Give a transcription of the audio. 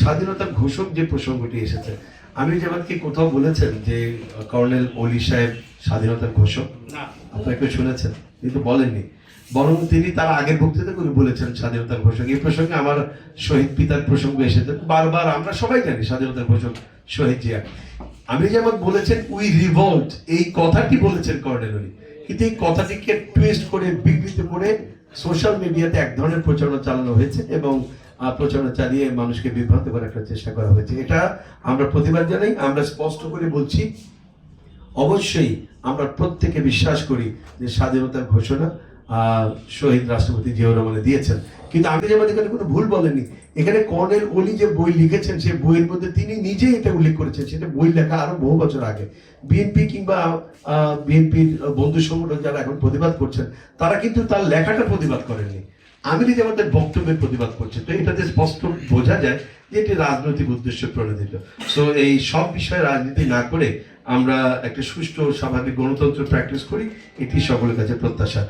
স্বাধীনতার ঘোষক যে প্রসঙ্গটি এসেছে, আমি যেমন কি কোথাও বলেছেন যে কর্নেল অলি সাহেব স্বাধীনতার ঘোষক? আপনারা কেউ শুনেছেন? কিন্তু বলেননি। বরং তিনি তার আগের বক্তৃতা করে বলেছেন স্বাধীনতার ঘোষক। এই প্রসঙ্গে আমার শহীদ পিতার প্রসঙ্গ এসেছে বারবার, আমরা সবাই জানি স্বাধীনতার ঘোষক শহীদ জিয়া। আমি যেমন বলেছেন উই রিভল্ট, এই কথাটি বলেছেন কর্নেল অলি, কিন্তু এই কথাটিকে টুইস্ট করে বিকৃত করে সোশ্যাল মিডিয়াতে এক ধরনের প্রচারণা চালানো হয়েছে এবং প্রচারণা চালিয়ে মানুষকে বিভ্রান্ত করার একটা চেষ্টা করা হয়েছে। এটা আমরা প্রতিবাদ জানাই। আমরা স্পষ্ট করে বলছি, অবশ্যই আমরা প্রত্যেকে বিশ্বাস করি যে স্বাধীনতার ঘোষণা শহীদ রাষ্ট্রপতি জিয়াউর রহমান দিয়েছেন, কিন্তু আমি যেমন এখানে কোনো ভুল বলেনি। এখানে কর্নেল অলি যে বই লিখেছেন, সেই বইয়ের মধ্যে তিনি নিজে এটা উল্লেখ করেছেন, সেটা বই লেখা আরো বহু বছর আগে। বিএনপি কিংবা বিএনপির বন্ধু সংগঠন যারা এখন প্রতিবাদ করছেন, তারা কিন্তু তার লেখাটা প্রতিবাদ করেননি, আমি যদি আমাদের বক্তব্যের প্রতিবাদ করছি। তো এটাতে স্পষ্ট বোঝা যায় যে এটি রাজনৈতিক উদ্দেশ্য প্রণোদিত। সো এই সব বিষয়ে রাজনীতি না করে আমরা একটা সুষ্ঠু স্বাভাবিক গণতন্ত্র প্র্যাকটিস করি, এটি সকলের কাছে প্রত্যাশা।